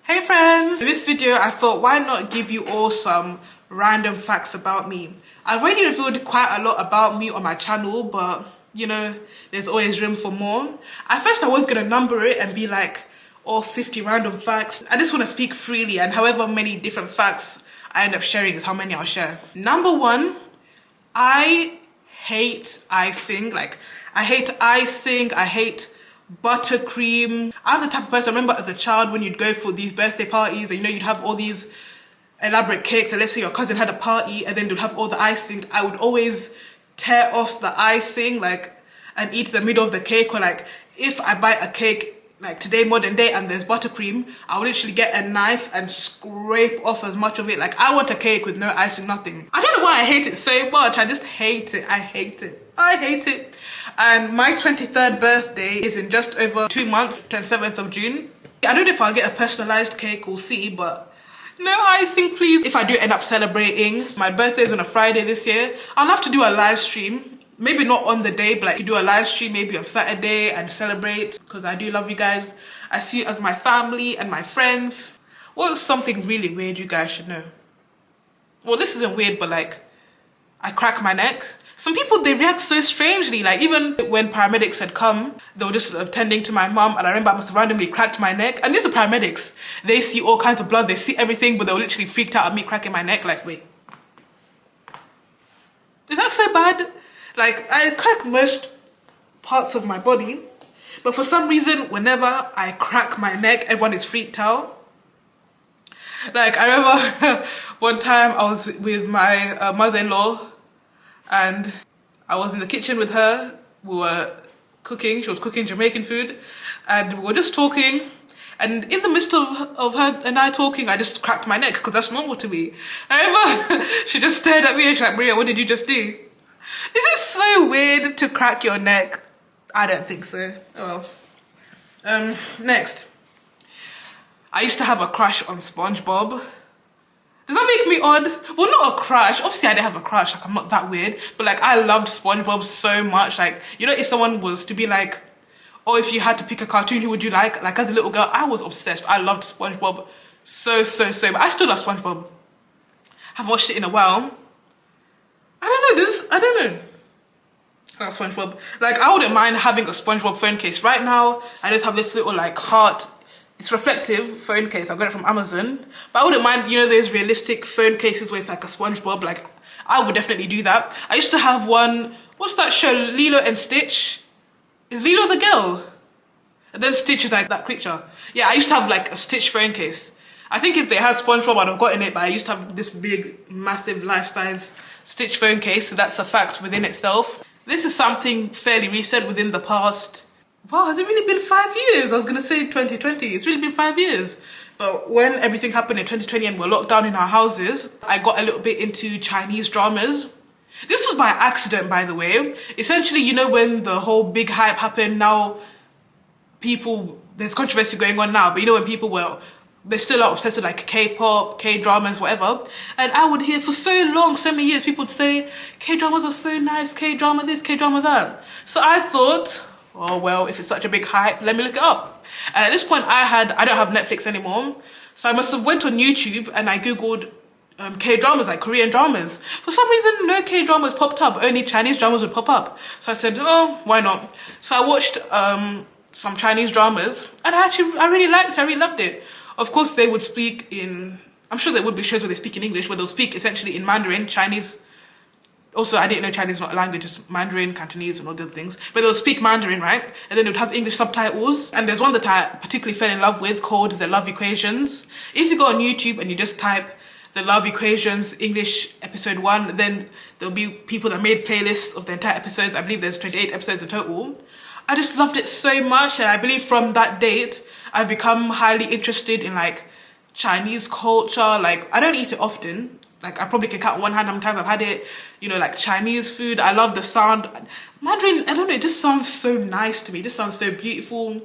Hey friends! In this video I thought why not give you all some random facts about me. I've already revealed quite a lot about me on my channel, but you know, there's always room for more. At first I was gonna number it and be like all 50 random facts. I just want to speak freely, and however many different facts I end up sharing is how many I'll share. Number one, I hate icing. Like, I hate icing, I hate buttercream. I'm the type of person, I remember as a child when you'd go for these birthday parties and you know you'd have all these elaborate cakes, and let's say your cousin had a party and then they'd have all the icing. I would always tear off the icing and eat the middle of the cake. Or like if I buy a cake like today, modern day, and there's buttercream, I would literally get a knife and scrape off as much of it. Like, I want a cake with no icing, nothing. I don't know why I hate it so much. I just hate it. I hate it. I hate it. And my 23rd birthday is in just over 2 months, 27th of June. I don't know if I'll get a personalized cake, we'll see, but no icing, please. If I do end up celebrating, my birthday is on a Friday this year, I'll have to do a live stream. Maybe not on the day, but like you do a live stream maybe on Saturday and celebrate, because I do love you guys. I see you as my family and my friends. What's something really weird you guys should know? Well, this isn't weird, but like, I crack my neck. Some people, they react so strangely. Like, even when paramedics had come, they were just attending to my mum, and I remember I must have randomly cracked my neck. And these are paramedics. They see all kinds of blood, they see everything, but they were literally freaked out at me cracking my neck. Like, wait, is that so bad? Like, I crack most parts of my body, but for some reason, whenever I crack my neck, everyone is freaked out. Like, I remember one time I was with my mother-in-law, and I was in the kitchen with her. We were cooking, she was cooking Jamaican food, and we were just talking. And in the midst of her and I talking, I just cracked my neck, because that's normal to me. I remember she just stared at me and she's like, Maria, what did you just do? Is it so weird to crack your neck? I don't think so. Oh well. Next. I used to have a crush on SpongeBob. Does that make me odd? Well, not a crush. Obviously, I didn't have a crush. Like, I'm not that weird. But like, I loved SpongeBob so much. Like, you know, if someone was to be like, or if you had to pick a cartoon, who would you like? Like, as a little girl, I was obsessed. I loved SpongeBob so. But I still love SpongeBob. Haven't watched it in a while. I don't know. I love SpongeBob. Like, I wouldn't mind having a SpongeBob phone case. Right now, I just have this little like heart. It's reflective phone case. I got it from Amazon. But I wouldn't mind, you know, those realistic phone cases where it's like a SpongeBob. Like, I would definitely do that. I used to have one, what's that show? Lilo and Stitch? Is Lilo the girl? And then Stitch is like that creature. Yeah, I used to have like a Stitch phone case. I think if they had SpongeBob, I'd have gotten it, but I used to have this big, massive, life-size Stitch phone case, so that's a fact within itself. This is something fairly recent within the past, wow, has it really been 5 years? I was gonna say 2020, it's really been 5 years. But when everything happened in 2020 and we're locked down in our houses, I got a little bit into Chinese dramas. This was by accident, by the way. Essentially, you know, when the whole big hype happened, now there's controversy going on now, but you know, when people were, they're still obsessed with like K-pop, K-dramas, whatever. And I would hear for so long, so many years, people would say, K-dramas are so nice, K-drama this, K-drama that. So I thought, oh well, if it's such a big hype, let me look it up. And at this point I don't have Netflix anymore. So I must have went on YouTube and I Googled K-dramas, like Korean dramas. For some reason, no K-dramas popped up, only Chinese dramas would pop up. So I said, oh, why not? So I watched some Chinese dramas, and I really liked it, I really loved it. Of course, they would speak in, I'm sure there would be shows where they speak in English, where they'll speak essentially in Mandarin, Chinese. Also, I didn't know Chinese is not a language, it's Mandarin, Cantonese, and all the other things. But they'll speak Mandarin, right? And then they would have English subtitles. And there's one that I particularly fell in love with called The Love Equations. If you go on YouTube and you just type The Love Equations English episode 1, then there'll be people that made playlists of the entire episodes. I believe there's 28 episodes in total. I just loved it so much, and I believe from that date, I've become highly interested in like Chinese culture. Like, I don't eat it often. Like, I probably can count on one hand how many times I've had it. You know, like Chinese food, I love the sound. Mandarin, I don't know, it just sounds so nice to me. It just sounds so beautiful.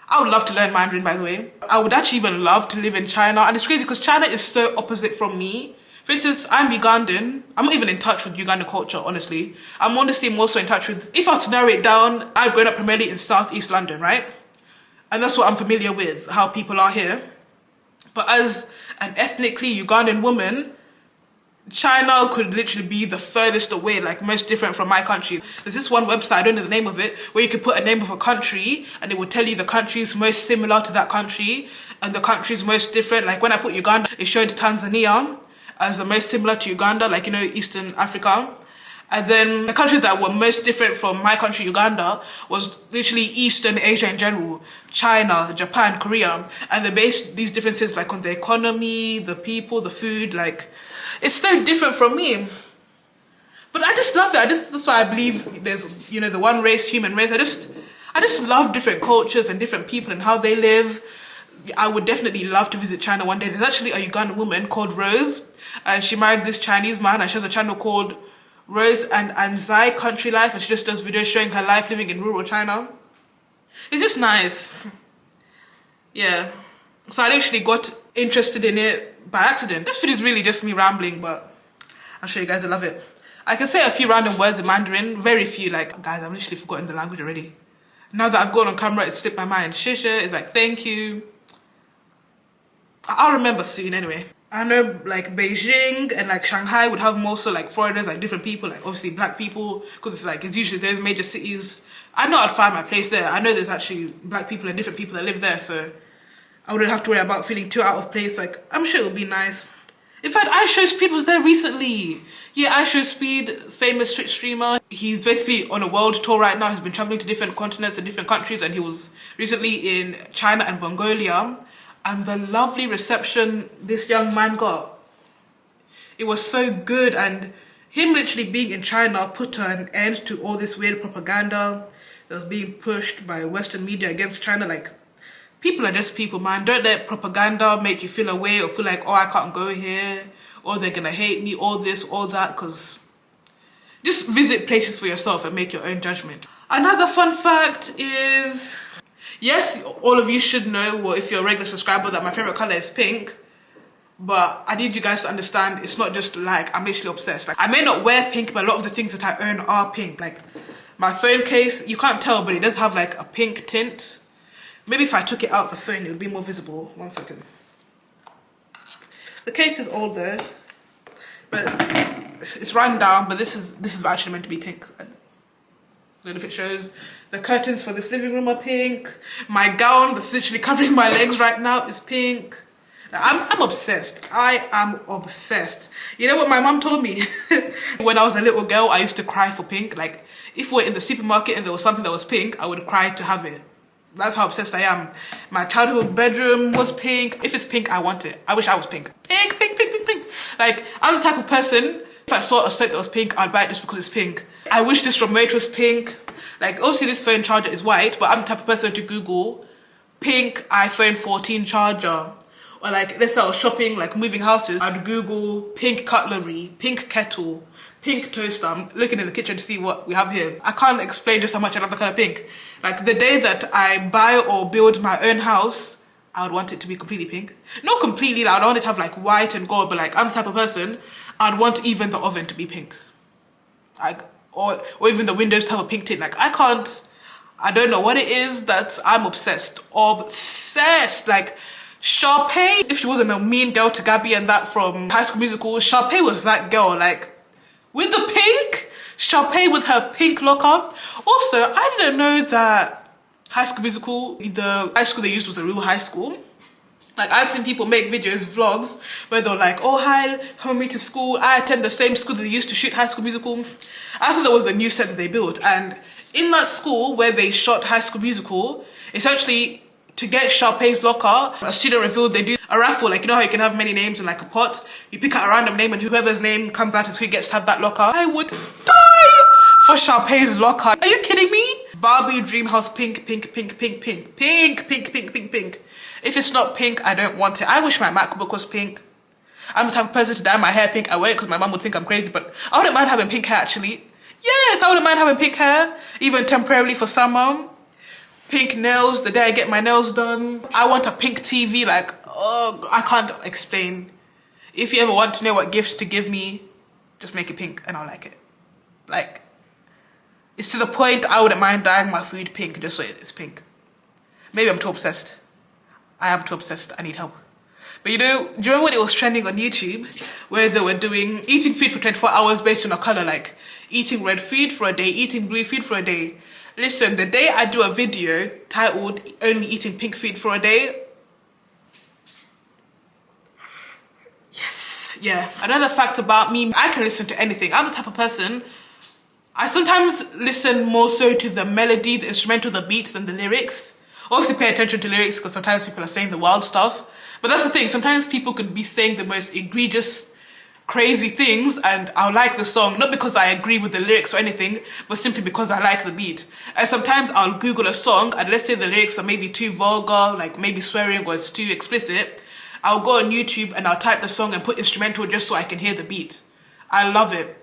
I would love to learn Mandarin, by the way. I would actually even love to live in China. And it's crazy because China is so opposite from me. For instance, I'm Ugandan. I'm not even in touch with Ugandan culture, honestly. I'm honestly more so in touch with, if I was to narrow it down, I've grown up primarily in Southeast London, right? And that's what I'm familiar with, how people are here. But as an ethnically Ugandan woman, China could literally be the furthest away, like most different from my country. There's this one website, I don't know the name of it, where you could put a name of a country and it would tell you the countries most similar to that country and the countries most different. Like when I put Uganda, it showed Tanzania as the most similar to Uganda, like, you know, Eastern Africa. And then the countries that were most different from my country, Uganda, was literally Eastern Asia in general. China, Japan, Korea. And they based these differences like on the economy, the people, the food, like, it's so different from me. But I just love it. That's why I believe there's, you know, the one race, human race. I just love different cultures and different people and how they live. I would definitely love to visit China one day. There's actually a Ugandan woman called Rose, and she married this Chinese man, and she has a channel called Rose and Anzai Country Life, and she just does videos showing her life living in rural China. It's just nice. Yeah. So I actually got interested in it by accident. This video is really just me rambling, but I'm sure you guys will love it. I can say a few random words in Mandarin, very few, like, guys, I've literally forgotten the language already. Now that I've gone on camera, it slipped my mind. Shisha is like, thank you. I'll remember soon anyway. I know like Beijing and like Shanghai would have more so like foreigners, like different people, like obviously black people, because it's like, it's usually those major cities. I know I'd find my place there. I know there's actually black people and different people that live there, so I wouldn't have to worry about feeling too out of place. Like, I'm sure it'll be nice. In fact, iShowSpeed was there recently. Yeah, iShowSpeed, famous Twitch streamer. He's basically on a world tour right now. He's been traveling to different continents and different countries, and he was recently in China and Mongolia. And the lovely reception this young man got, it was so good. And him literally being in China put an end to all this weird propaganda that was being pushed by Western media against China. Like, people are just people, man. Don't let propaganda make you feel away or feel like, oh, I can't go here, or they're gonna hate me, or this, or that, because just visit places for yourself and make your own judgment. Another fun fact is, yes, all of you should know, well, if you're a regular subscriber, that my favorite color is pink. But I need you guys to understand, it's not just like I'm literally obsessed. Like, I may not wear pink, but a lot of the things that I own are pink. Like my phone case, you can't tell, but it does have like a pink tint. Maybe if I took it out the phone, it would be more visible. 1 second. The case is old though, but it's run down. But this is actually meant to be pink. I don't know if it shows. The curtains for this living room are pink. My gown that's literally covering my legs right now is pink. I'm obsessed. I am obsessed. You know what my mom told me? When I was a little girl, I used to cry for pink. Like, if we're in the supermarket and there was something that was pink, I would cry to have it. That's how obsessed I am. My childhood bedroom was pink. If it's pink, I want it. I wish I was pink. Pink, pink, pink, pink, pink. Like, I'm the type of person, if I saw a soap that was pink, I'd buy it just because it's pink. I wish this remote was pink. Like, obviously this phone charger is white, but I'm the type of person to Google pink iPhone 14 charger. Or like, let's say I was shopping, like moving houses, I'd Google pink cutlery, pink kettle, pink toaster. I'm looking in the kitchen to see what we have here. I can't explain just how much I love the color pink. Like, the day that I buy or build my own house, I would want it to be completely pink. Not completely, like, I don't want it to have like white and gold, but like, I'm the type of person, I'd want even the oven to be pink. Like, or even the windows to have a pink tint. Like, I don't know what it is that I'm obsessed. Obsessed. Like, Sharpay, if she wasn't a mean girl to Gabby and that from High School Musical, Sharpay was that girl, like, with the pink, Sharpay with her pink locker. Also, I didn't know that High School Musical, the high school they used was a real high school. Like, I've seen people make videos, vlogs, where they're like, oh, hi, come with me to school. I attend the same school that they used to shoot High School Musical. I thought there was a new set that they built. And in that school where they shot High School Musical, essentially, to get Sharpay's locker, a student revealed they do a raffle. Like, you know how you can have many names in like a pot? You pick out a random name and whoever's name comes out is who gets to have that locker. I would die for Sharpay's locker. Are you kidding me? Barbie Dreamhouse pink, pink, pink, pink, pink, pink, pink, pink, pink, pink. If it's not pink, I don't want it. I wish my MacBook was pink. I'm the type of person to dye my hair pink. I won't because my mum would think I'm crazy, but I wouldn't mind having pink hair actually. Yes, I wouldn't mind having pink hair, even temporarily for summer. Pink nails, the day I get my nails done. I want a pink TV, like, oh, I can't explain. If you ever want to know what gift to give me, just make it pink and I'll like it. Like, it's to the point I wouldn't mind dyeing my food pink just so it's pink. Maybe I'm too obsessed. I am too obsessed, I need help. But you know, do you remember when it was trending on YouTube where they were doing eating food for 24 hours based on a color, like eating red food for a day, eating blue food for a day? Listen, the day I do a video titled only eating pink food for a day, yes, yeah. Another fact about me, I can listen to anything. I'm the type of person, I sometimes listen more so to the melody, the instrumental, the beats than the lyrics. Obviously pay attention to lyrics because sometimes people are saying the wild stuff. But that's the thing, sometimes people could be saying the most egregious, crazy things and I'll like the song, not because I agree with the lyrics or anything, but simply because I like the beat. And sometimes I'll Google a song and let's say the lyrics are maybe too vulgar, like maybe swearing or it's too explicit. I'll go on YouTube and I'll type the song and put instrumental just so I can hear the beat. I love it.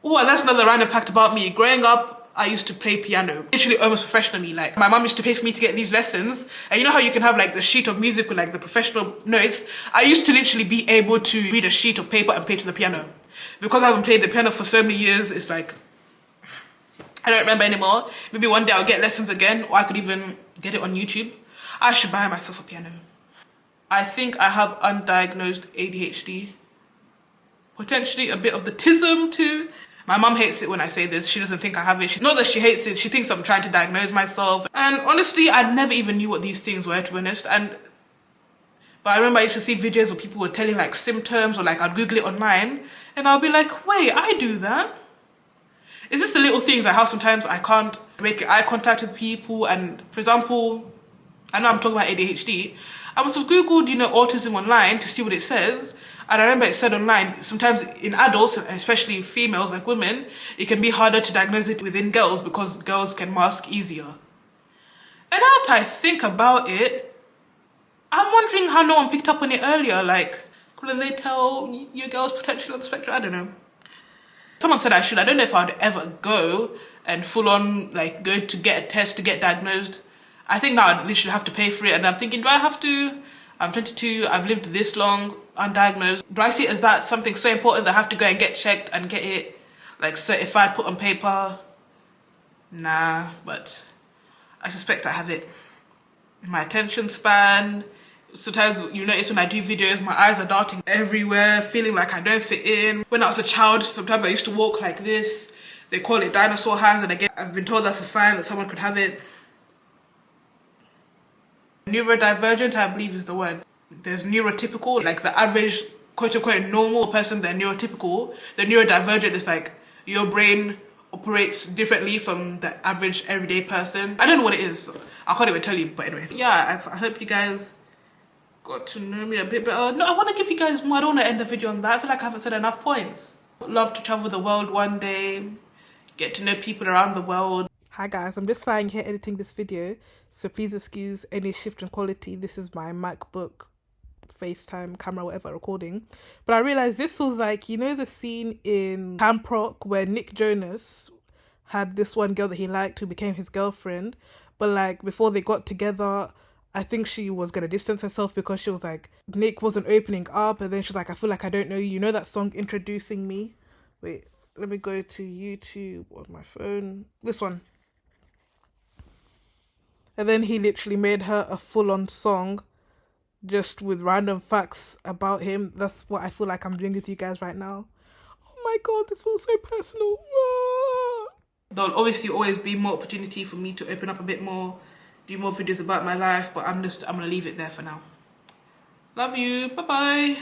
Oh, and that's another random fact about me. Growing up, I used to play piano, literally almost professionally. Like my mum used to pay for me to get these lessons. And you know how you can have like the sheet of music with like the professional notes? I used to literally be able to read a sheet of paper and play to the piano. Because I haven't played the piano for so many years, it's like, I don't remember anymore. Maybe one day I'll get lessons again, or I could even get it on YouTube. I should buy myself a piano. I think I have undiagnosed ADHD. Potentially a bit of the tism too. My mum hates it when I say this. She doesn't think I have it. Not that she hates it, she thinks I'm trying to diagnose myself. And honestly, I never even knew what these things were, to be honest. But I remember I used to see videos where people were telling like symptoms, or like I'd Google it online and I'll be like, wait, I do that? It's just the little things, like how sometimes I can't make eye contact with people. And for example, I know I'm talking about ADHD. I must have Googled, you know, autism online to see what it says. And I remember it said online, sometimes in adults, especially females like women, it can be harder to diagnose it within girls because girls can mask easier. And now that I think about it, I'm wondering how no one picked up on it earlier. Like, couldn't they tell you girls potentially on the spectrum? I don't know. Someone said I should. I don't know if I'd ever go and full on like go to get a test to get diagnosed. I think now I'd literally have to pay for it. And I'm thinking, do I have to? I'm 22, I've lived this long, undiagnosed. Do I see it as that something so important that I have to go and get checked and get it like certified, put on paper? Nah, but I suspect I have it. My attention span, sometimes you notice when I do videos, my eyes are darting everywhere, feeling like I don't fit in. When I was a child, sometimes I used to walk like this. They call it dinosaur hands, and again, I've been told that's a sign that someone could have it. Neurodivergent, I believe is the word. There's neurotypical, like the average quote-unquote normal person, they're neurotypical. The neurodivergent is like your brain operates differently from the average everyday person. I don't know what it is. I can't even tell you, but anyway. Yeah, I hope you guys got to know me a bit better. No, I want to give you guys more. I don't want to end the video on that. I feel like I haven't said enough points. Love to travel the world one day, get to know people around the world. Hi guys, I'm just lying here editing this video, so please excuse any shift in quality. This is my MacBook, FaceTime, camera, whatever, recording. But I realised this feels like, you know the scene in Camp Rock where Nick Jonas had this one girl that he liked who became his girlfriend, but like before they got together, I think she was going to distance herself because she was like, Nick wasn't opening up, and then she's like, I feel like I don't know you. You know that song, Introducing Me? Wait, let me go to YouTube on my phone. This one. And then he literally made her a full-on song just with random facts about him. That's what I feel like I'm doing with you guys right now. Oh my god, this feels so personal. There'll obviously always be more opportunity for me to open up a bit more, do more videos about my life, but I'm gonna leave it there for now. Love you, bye bye.